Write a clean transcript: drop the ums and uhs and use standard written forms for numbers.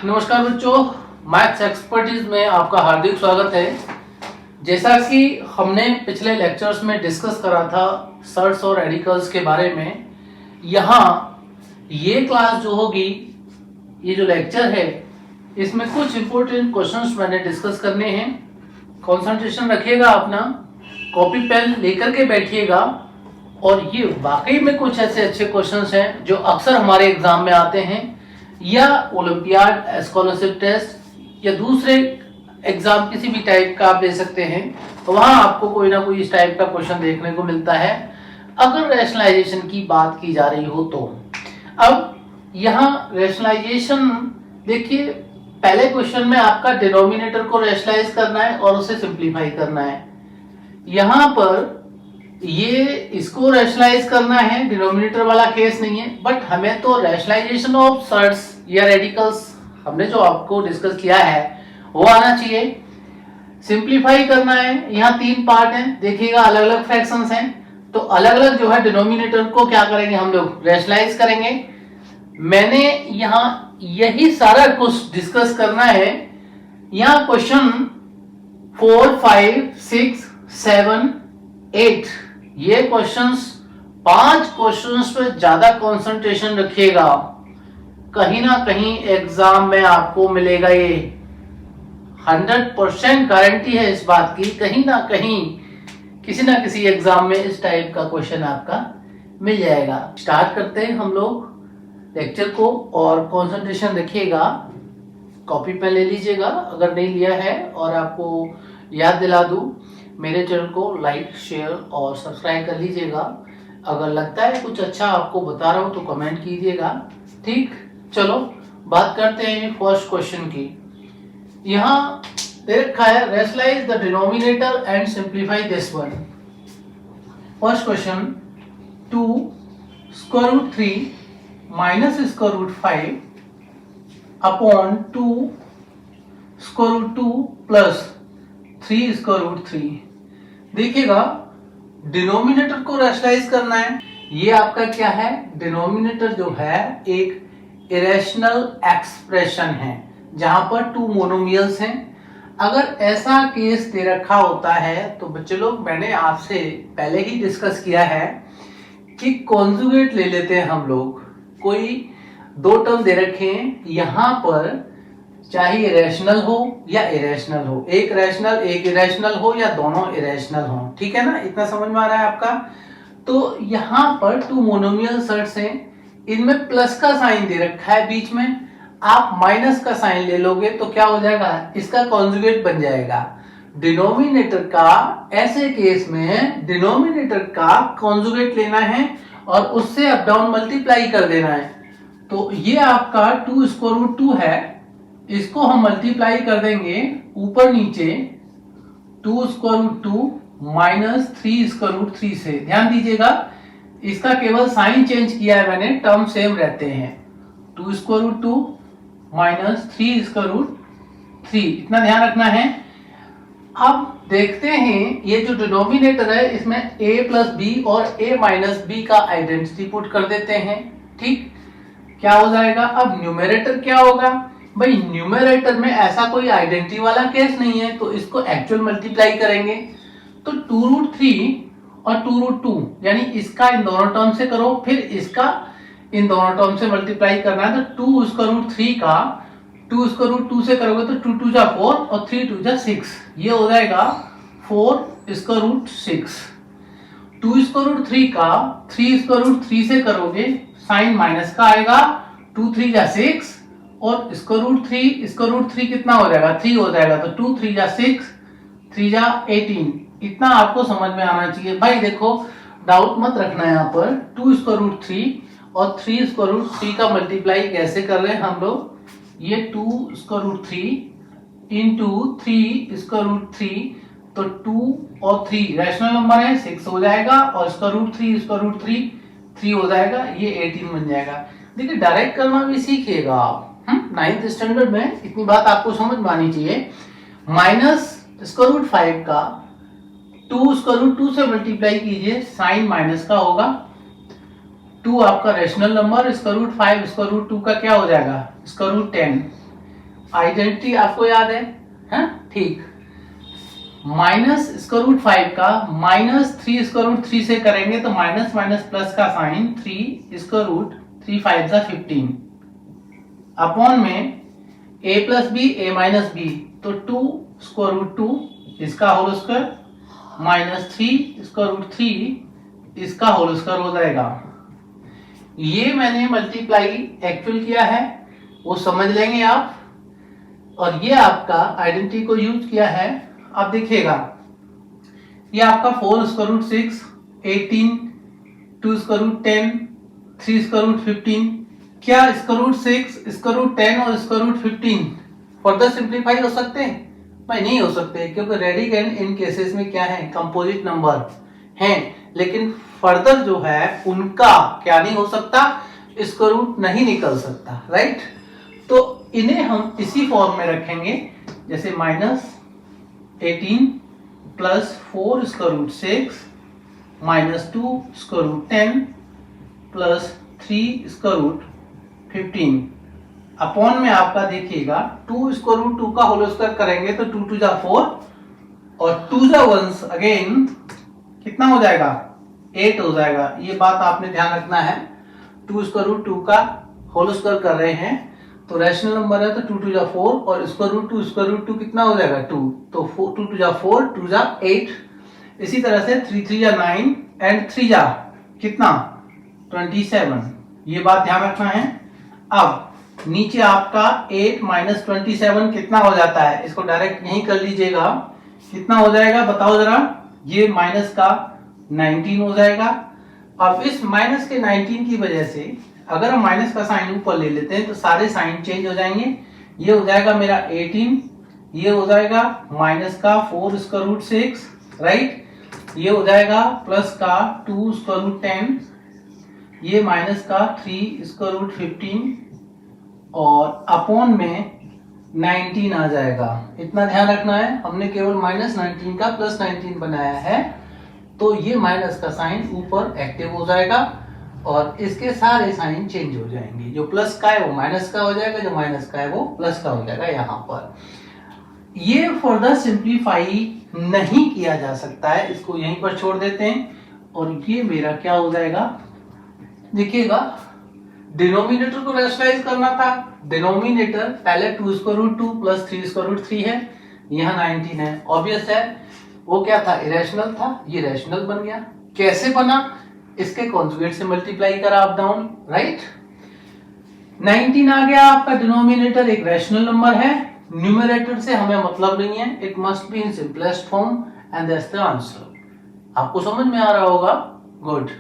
नमस्कार बच्चों, maths expertise में आपका हार्दिक स्वागत है। जैसा कि हमने पिछले लेक्चर्स में डिस्कस करा था सर्ट्स और रेडिकल्स के बारे में, यहाँ ये क्लास जो होगी, ये जो लेक्चर है, इसमें कुछ इंपॉर्टेंट क्वेश्चंस मैंने डिस्कस करने हैं। कंसंट्रेशन रखिएगा अपना, कॉपी पेन लेकर के बैठिएगा। और ये वाकई में कुछ ऐसे अच्छे क्वेश्चंस हैं जो अक्सर हमारे एग्जाम में आते हैं, या ओलंपियाड, स्कॉलरशिप टेस्ट या दूसरे एग्जाम किसी भी टाइप का आप ले सकते हैं, तो वहां आपको कोई ना कोई इस टाइप का क्वेश्चन देखने को मिलता है अगर रैशनलाइजेशन की बात की जा रही हो तो। अब यहाँ रैशनलाइजेशन देखिए, पहले क्वेश्चन में आपका डिनोमिनेटर को रैशनलाइज करना है और उसे सिंप्लीफाई करना है। यहाँ पर ये इसको रैशनलाइज करना है, डिनोमिनेटर वाला केस नहीं है, बट हमें तो रैशनलाइजेशन ऑफ सर्ट्स या रेडिकल्स हमने जो आपको डिस्कस किया है वो आना चाहिए। सिंप्लीफाई करना है, यहाँ तीन पार्ट हैं, देखिएगा अलग अलग फ्रैक्शंस हैं, तो अलग अलग जो है डिनोमिनेटर को क्या करेंगे हम लोग, रैशनलाइज करेंगे। मैंने यहाँ यही सारा कुछ डिस्कस करना है। यहाँ क्वेश्चन 4, 5, 6, 7, 8 ये क्वेश्चंस, 5 क्वेश्चंस पे ज्यादा कंसंट्रेशन रखिएगा, कहीं ना कहीं एग्जाम में आपको मिलेगा। ये 100% गारंटी है इस बात की, कहीं ना कहीं किसी ना किसी एग्जाम में इस टाइप का क्वेश्चन आपका मिल जाएगा। स्टार्ट करते हैं हम लोग लेक्चर को, और कंसंट्रेशन रखिएगा। कॉपी पेन ले लीजिएगा अगर नहीं लिया है, और आपको याद दिला दूं, मेरे चैनल को लाइक, शेयर और सब्सक्राइब कर लीजिएगा। अगर लगता है कुछ अच्छा आपको बता रहा हूं तो कमेंट कीजिएगा। ठीक, चलो बात करते हैं फर्स्ट क्वेश्चन की। यहाँ दे रखा है, rationalise the denominator and simplify this one. First question, 2 square root 3 minus square root 5 upon 2 square root 2 plus 3 square root 3। देखिएगा डिनोमिनेटर को रैशनलाइज करना है। ये आपका क्या है, डिनोमिनेटर जो है एक इरेशनल एक्सप्रेशन है जहां पर 2 मोनोमियल्स हैं। अगर ऐसा केस दे रखा होता है तो बच्चे लोग, मैंने आपसे पहले ही डिस्कस किया है कि कॉन्जुगेट ले लेते हैं हम लोग। कोई 2 टर्म दे रखे हैं यहां पर, चाहे इरेशनल हो या इरेशनल हो, एक रैशनल एक इरेशनल हो या दोनों इरेशनल हो, ठीक है ना, इतना समझ में आ रहा है आपका। तो यहाँ पर 2 मोनोमियल सर्ट्स हैं, इनमें प्लस का साइन दे रखा है बीच में, आप माइनस का साइन ले लोगे तो क्या हो जाएगा, इसका कॉन्जुगेट बन जाएगा। डिनोमिनेटर का, ऐसे केस में डिनोमिनेटर का कॉन्जुगेट लेना है और उससे अप डाउन मल्टीप्लाई कर देना है। तो ये आपका 2 स्क्वायर रूट 2 है, इसको हम मल्टीप्लाई कर देंगे ऊपर नीचे 2 square root 2 minus 3 square root 3 से। ध्यान दीजिएगा, इसका केवल साइन चेंज किया है मैंने, टर्म सेम रहते हैं। 2 square root 2 minus 3 square root 3, इतना ध्यान रखना है। अब देखते हैं ये जो डिनोमिनेटर है, इसमें a प्लस बी और a माइनस बी का आइडेंटिटी पुट कर देते हैं। ठीक, क्या हो जाएगा, अब न्यूमरेटर क्या होगा भाई, न्यूमरेटर में ऐसा कोई आइडेंटिटी वाला केस नहीं है, तो इसको एक्चुअल मल्टीप्लाई करेंगे। तो 2 रूट 3 और 2 रूट 2, यानी इसका इन दोनों टर्म से करो, फिर इसका इन दोनों टर्म से मल्टीप्लाई करना है। तो 2 स्क्वायर रूट 3 का 2 स्क्वायर रूट 2 से करोगे तो 2 2 जा 4 और 3 2 जा 6, ये हो जाएगा 4 स्क्वायर रूट 6। 2 स्क्वायर रूट 3 का 3 स्क्वायर रूट 3 से करोगे, साइन माइनस का आएगा, 2 3 जा 6 और स्क्वायर रूट 3 कितना हो जाएगा, 3 हो जाएगा। तो 2 3 जा 6, 3 जा 18, इतना आपको समझ में आना चाहिए भाई। देखो डाउट मत रखना है, यहाँ पर 2 स्क्वायर रूट 3 और 3 स्क्वायर रूट 3 का मल्टीप्लाई कैसे कर रहे हैं हम लोग, ये 2 square root 3 into 3 square root 3, तो 2 और 3 रैशनल नंबर है, 6 हो जाएगा, और स्क्वायर रूट 3 3 हो जाएगा, ये 18 बन जाएगा। देखिए डायरेक्ट करना भी सीखिएगा आप, 9th स्टैंडर्ड में इतनी बात आपको समझ में आनी चाहिए। माइनस स्क्वायर रूट 5 का 2 स्क्वायर रूट 2 से मल्टीप्लाई कीजिए, साइन माइनस का होगा, 2 आपका rational number, square root 5 square root 2 का क्या हो जाएगा, स्क्वायर रूट 10। आइडेंटिटी आपको याद है ठीक। माइनस स्क्वायर रूट 5 का माइनस 3 स्क्वायर रूट 3 से करेंगे तो माइनस माइनस प्लस का साइन 3 स्क्वायर रूट 3 5 जा 15 अपॉन में a plus B a minus B, तो 2 स्क्वायर रूट 2 इसका whole square minus 3 square root 3 इसका होल स्क्वायर हो जाएगा। ये मैंने मल्टीप्लाई एक्चुअल किया है, वो समझ लेंगे आप। और ये आपका आइडेंटिटी को यूज किया है, आप देखिएगा ये आपका 4 square root 6 18 2 square root 10 3 square root 15, क्या स्क्वायर रूट 6 स्क्वायर रूट 10 और स्क्वायर रूट 15 फर्दर सिंप्लीफाई हो सकते हैं? भाई नहीं हो सकते, क्योंकि रेडिकल इन केसेस में क्या है, कंपोजिट नंबर हैं, लेकिन फर्दर जो है उनका क्या नहीं हो सकता, स्क्वायर रूट नहीं निकल सकता, राइट। तो इन्हें हम इसी फॉर्म में रखेंगे, जैसे minus 18 plus 4 square root 6 minus 2 square root 10 plus 3 square root 15 upon में आपका देखिएगा 2 स्क्वायर रूट 2 का होल स्क्वायर करेंगे तो 2 2 जा 4 और 2 जा 1 अगेन कितना हो जाएगा, 8 हो जाएगा। ये बात आपने ध्यान रखना है, 2 स्क्वायर रूट 2 का होल स्क्वायर कर रहे हैं तो रैशनल नंबर है तो 2 2 जा 4 और स्क्वायर रूट 2 कितना हो जाएगा 2, तो 2 2 जा 4 2 जा 8। इसी तरह से 3 3 जा 9 एंड 3 जा कितना 27, ये बात ध्यान रखना है। अब नीचे आपका 8 माइनस 27 कितना हो जाता है, इसको डायरेक्ट यहीं कर लीजिएगा, कितना हो जाएगा बताओ जरा, ये माइनस का 19 हो जाएगा। अब इस माइनस के 19 की वजह से अगर हम माइनस का साइन ऊपर ले लेते हैं तो सारे साइन चेंज हो जाएंगे, ये हो जाएगा मेरा 18, ये हो जाएगा माइनस का 4 स्क्वायर रूट 6 राइट, ये हो जाएगा प्लस का 2 स्क्वायर रूट 10, ये माइनस का 3 स्क्वायर रूट 15 और अपॉन में 19 आ जाएगा। इतना ध्यान रखना है, हमने केवल माइनस 19 का प्लस 19 बनाया है, तो ये माइनस का साइन ऊपर एक्टिव हो जाएगा और इसके सारे साइन चेंज हो जाएंगे, जो प्लस का है वो माइनस का हो जाएगा, जो माइनस का है वो प्लस का हो जाएगा। यहाँ पर ये फर्दर सिंप्लीफाई नहीं किया जा सकता है, इसको यहीं पर छोड़ देते हैं और ये मेरा क्या हो जाएगा, देखिएगा डिनोमिनेटर को रैशनलाइज करना था, डिनोमिनेटर पहले 2 square root 2 plus 3 square root 3 है, यहाँ 19 है, ऑब्वियस है वो क्या था, इरेशनल था, ये रैशनल बन गया। कैसे बना, इसके कॉन्जुगेट से मल्टीप्लाई करा अप डाउन, राइट। 19 आ गया आपका डिनोमिनेटर, एक रैशनल नंबर है, न्यूमरेटर से हमें मतलब नहीं है, it must be in simplest form and that's the answer. आपको समझ में आ रहा होगा, गुड।